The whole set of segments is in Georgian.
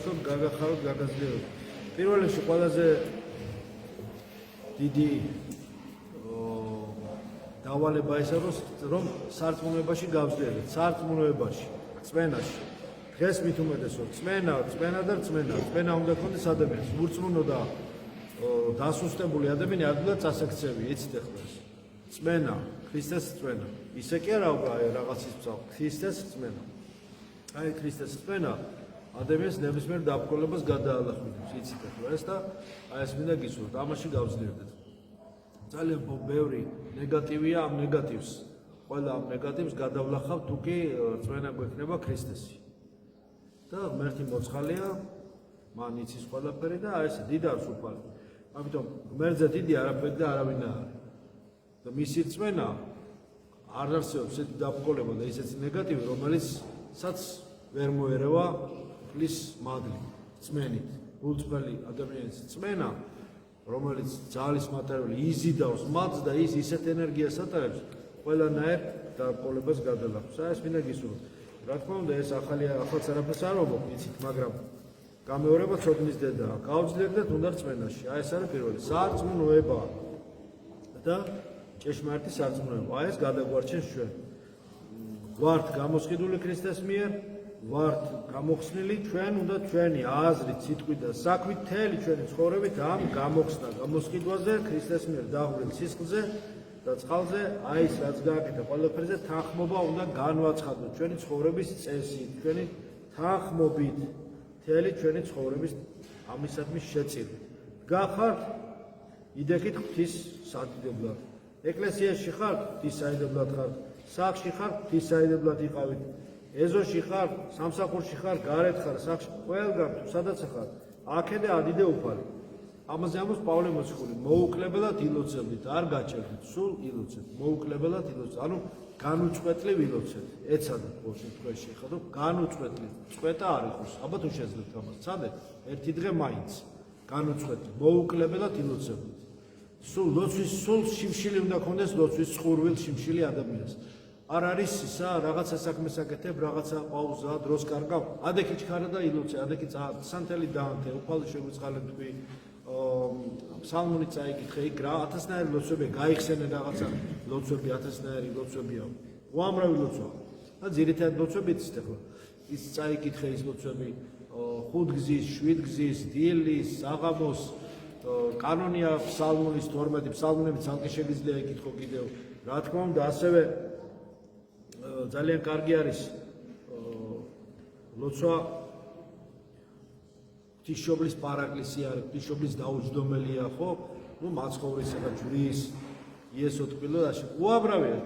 გაგახაროთ გაგაზრდილოთ. პირველ რიგში ყველაზე დიდი დავალება ის არის, რომ სარწმუნოებაში გავზრდელოთ, სარწმუნოებაში, წმენაში. დღეს მით უმეტესად წმენა უნდა გქონდეს ადამიანს. ურწმუნო და დასუსტებული ადამიანი ადვილად წასაქცევია, იცით ახლა ეს. წმენა, ქრისტეს წმენა. ისე კი არა უკვე რაღაცის ბრძავა, ქრისტეს წმენა. აი ქრისტეს წმენა ადამიანს ნებისმიერ დაბრკოლებას გადაალახავს, იცით ახლა ეს და აი ეს მინდა გისურვოთ, ამაში გავზრდელდეთ. ძალიან ბევრი ნეგატივია ამ ნეგატივს. ყველა ამ ნეგატივს გადავლახავ თუ კი წმენა გვექნება ქრისტესი. და ღმერთი მოცხალია, მან იცის ყველაფერი და აი ეს დიდავს უფალი. ამიტომ ღმერთზე დიდი არაფერი და არავინ არ არის. და მისი წმენა არ არსებობს ესეთი დაბრკოლება და ისეთი ნეგატივი, რომელიცაც ვერ მოერევა ფლის მადლი, წმენით. გულწრფელი ადამიანის წმენა, რომელიც ძალის მატერიული იზიდავს მადლს და ის ისეთ ენერგიას ატარებს, ყველანაირ დაბრკოლებას გადალახავს. აი ეს მინდა გისურვოთ. რა თქმა უნდა, ეს ახალს არაფერს არ ვამბობ, იცით, მაგრამ გამეორება ცოდნის დედაა. გავძლიერდეთ უნდა წმენაში. აი ეს არის პირველი. სარწმუნოება და ჭეშმარიტი სარწმუნოება. აი ეს გადაგვარჩენს ჩვენ. ვართ გამოსყიდული ქრისტეს მიერ, ვართ გამოხსნილი, ჩვენ უნდა ჩვენი აზრით, სიტყვით და საქმით მთელი ჩვენი ცხოვრებით ამ გამოხსნა, გამოსყიდვაზე, ქრისტეს მიერ დაღვრილ სისხლზე და წყალზე, აი ეს რაც გააკეთა ყველაფერზე თანხმობა უნდა განვაცხადოთ ჩვენი ცხოვრების წესით, ჩვენი თანხმობით, მთელი ჩვენი ცხოვრების ამისადმი შეწირვით. გახართ იდექით ღვთის სადიდებლად. ეკლესიაში ხართ, ღვთის საიდებლად ხართ, სახლში ხართ, ღვთის საიდებლად იყავით. ეზოში ხარ, სამსახურში ხარ, გარეთ ხარ, სახლში, ყველგან თუ სადაც ხარ, აქედე ადიდე უფალი. ამაზე ამბობს პავლე მოციქული, მოუკლებელად ილოცებდით, არ გაჭერდით, სულ ილოცებთ, მოუკლებელად ილოცებთ. ანუ განუწყვეტლივ ილოცებთ. ეცადეთ ყოველ შემთხვევაში, ეხლა განუწყვეტლივ, წყვეტა არ იყოს. აბა თუ შეძლებთ ამას, ცადეთ, ერთი დღე მაინც განუწყვეტლივ, მოუკლებელად ილოცებდით. სულ ლოცვის სულ შიმშილი უნდა გქონდეს ლოცვის ხურვილ შიმშილი ადამიანს. არ არის ისა რაღაცა საქმეს აკეთებ, რაღაცა პაუზა, დროს კარგავ, ადექი ჩქარა და ილოცე, ადექი სანთელი დაანთე, უფალი შეგვიწყალებ თქვი, ფსალმუნი წაიკითხე, იქ რა ათასნაირი ლოცვები, გაიხსენე რაღაცა ლოცვები, ათასნაირი ლოცვებია, უამრავი ლოცვა. და ძირითადად ლოცვები იცით ახლა, ის წაიკითხე ის ლოცვები, 5 გზის, 7 გზის, დილის, საღამოს, კანონია ფსალმუნის 12 ფსალმუნები ცალკე შეგიძლია იკითხო კიდევ. რა თქმა უნდა, ასევე ძალიან კარგი არის ლოცვა ღვთისმშობლის პარაკლისი არის, ღვთისმშობლის დაუჯდომელია, ხო? ნუ მაცხოვრისა და ჯვრის იესო ტყილოდაში უამრავია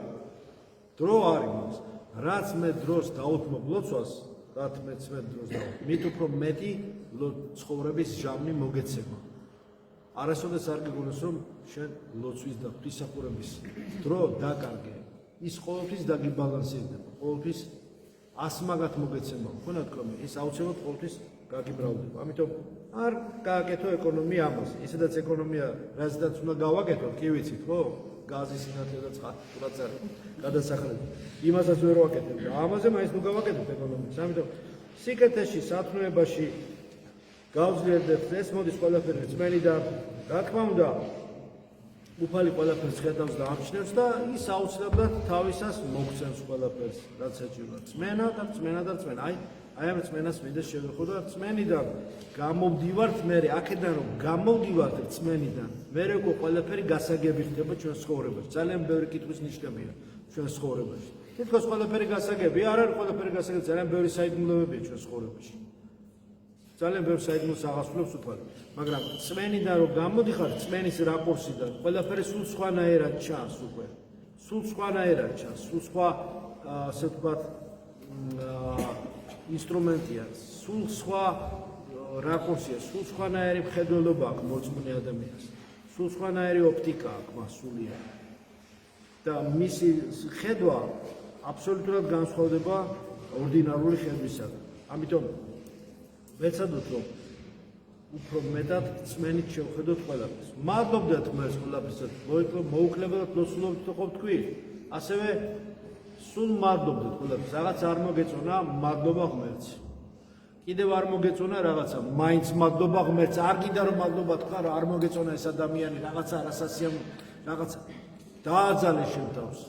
დრო არის მას. რაც მე დროს დაუთმობ ლოცვას, რაც მეც მე დროს დავუთმობ, მით უფრო მეტი ცხოვრების ჟამნი მოგეცემა. არასოდეს არ გიგონოს, რომ შენ ლოცვის და ღვთისმსახურების დრო დაკარგე. ის ყოველთვის დაგიბალანსირდება, ყოველთვის ასმაგად მოგეცემა, ხო ნათქვამი, ის აუცილებლად ყოველთვის გაგიბრალდება. ამიტომ არ გააკეთო ეკონომია ამას. ისედაც ეკონომია რაზედაც უნდა გავაკეთოთ, კი ვიცით, ხო? გაზის სინათლე და წყალსატევი გადასახლება. იმასაც ვერ ვაკეთებ და ამაზე მაინც ნუ გავაკეთოთ ეკონომიას. ამიტომ სიკეთეში, სათნოებაში გავძლიერდეთ, ეს მოდის ყველაფერი წმენიდან. რა თქმა უნდა, უფალი ყველაფერს ხედავს და ამჩნევს და ის აუცილებლად თავისას მოგცემს ყველაფერს, რაც ეჭირვა. წმენა და წმენა და წმენა. აი ამ წმენას მინდა შევეხო და წმენიდან გამოვდივართ მე, აქედან რომ გამოვდივართ წმენიდან, მე უკვე ყველაფერი გასაგები ხდება ჩვენ ცხოვრებაში. ძალიან ბევრი კითხვის ნიშნებია ჩვენ ცხოვრებაში. თითქოს ყველაფერი გასაგები, არ არის ყველაფერი გასაგები, ძალიან ბევრი საიდუმლოებია ჩვენ ცხოვრებაში. ძალიან ბევრ საიდუმლოს აღასრულებს უფალი, მაგრამ წმენიდან რომ გამოდიხარ, წმენის რაკურსიდან, ყველაფერი სულ სხვანაირად ჩანს უკვე. სულ სხვანაირად ჩანს, სულ სხვა, ასე ვთქვათ, ინსტრუმენტია, სულ სხვა რაკურსია, სულ სხვანაირი მხედველობა აქვს მოწმუნე ადამიანს. სულ სხვანაირი ოპტიკა აქვს მას სულიად. და მისი ხედვა აბსოლუტურად განსხვავდება ორდინარული ხედვისაგან. ამიტომ ვეცადოთ, რომ უფრო მეტად წმენით შევხედოთ ყველაფერს. მადლობდათ ღმერთს ყველაფრისათვის, მოუკლებელად ლოცულობთ ხო თქვი? ასევე სულ მადლობდათ ყველაფერს. რაღაც არ მოგეწონა, მადლობა ღმერთს. კიდევ არ მოგეწონა რაღაცა, მაინც მადლობა ღმერთს, არ გინდა რომ მადლობა თქვა, არ მოგეწონა ეს ადამიანი რაღაცა რასასიამოვნო, რაღაცა დააძალე შენ თავს.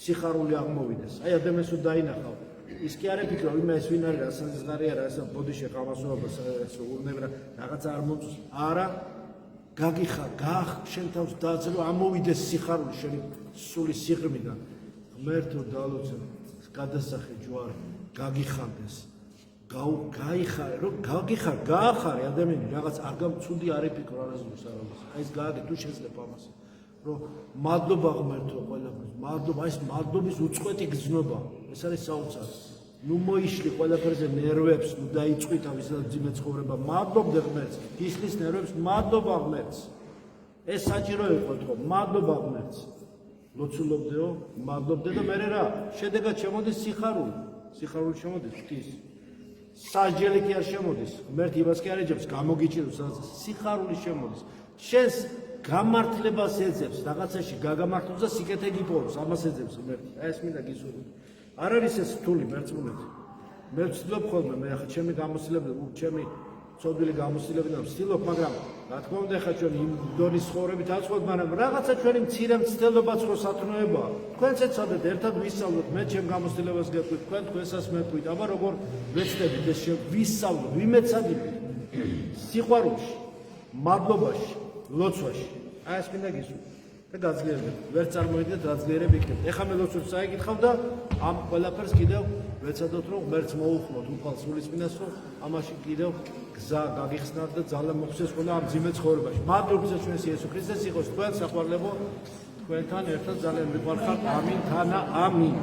სიხარული აღმოვიდეს. აი ადამიანს თუ დაინახავ, ის კი არ ეფიქრო, ვინმე ეს ვინ არის, რასაზღარი არა, ეს ბოდიში ყამასოებას, ეს უღნევრა რაღაცა არ მომწონს. არა, გაგიხარ, შენ თავს დააძალე, ამოვიდეს სიხარული შენი სული სიღრმიდან. ღმერთო დალოცე, გადასახე ჯვარი, გაგიხარდეს. გაიხარე, რომ გაგიხარ, გაახარე ადამიანი, რაღაც არ გამცუდი არ ეფიქრო არასდროს არავის. აი ეს გააგე თუ შეძლებ ამას. რომ მადლობა ღმერთო ყველაფერს, მადლობა, ეს მადლობის უწყვეტი გზნობა, ეს არის საოცარი. ნუ მოიშლი ყველაფერზე ნერვებს, ნუ დაიწყვიტა ვისაც ძიმე ცხოვრება, მადლობდე ღმერთს, ისლის ნერვებს, მადლობა ღმერთს. ეს საჭირო იყო თქო, მადლობა ღმერთს. ლოცულობდეო, მადლობდე და მე რა, შედეგად შემოდის სიხარული. სიხარული შემოდის ღვთის. სასჯელი კი არ შემოდის, ღმერთი იმას კი არ ეძებს, გამოგიჭიროს, სიხარული შემოდის. შენს გამართლებას ეძებს, რაღაცაში გაგამართლოს და სიკეთე გიპოვოს, ამას ეძებს ღმერთი. აი ეს მინდა გისურვოთ. არ არის ეს რთული მერწმუნეთი. მე ვცდილობ ხოლმე, მე ახლა ჩემი გამოცდილებები, ჩემი ცოდვილი გამოცდილებიდან ვცდილობ, მაგრამ რა თქმა უნდა ახლა ჩვენ იმ დონის ცხოვრებით აწყობთ, მაგრამ რაღაცა ჩვენი მცირე მცდელობაც ხო სათნოებაა. თქვენც ეცადეთ ერთად ვისწავლოთ, მე ჩემ გამოცდილებას გეტყვით, თქვენ თქვენსაც მეთქვით, აბა როგორ ვეცდებით ეს ვისწავლოთ, ვიმეცადებით სიყვარულში, მადლობაში, ლოცვაში. აი ეს მინდა გისურვოთ. და გაძლიერებთ, ვერ წარმოიდგენთ რა ძლიერები იქნება. ეხლა მე ლოცვებს წაიკითხავ და ამ ყველაფერს კიდევ ვეცადოთ რომ ღმერთს მოუხმოთ უფალ სულიწმინდას, რომ ამაში კიდევ გზა გაგიხსნათ და ძალა მოხსნეს ყველა ამ ძიმე ცხოვრებაში. მადლობა ჩვენს იესო ქრისტეს იყოს თქვენ საყვარლებო, თქვენთან ერთად ძალიან მიყვარხარ. ამინ თანა ამინ.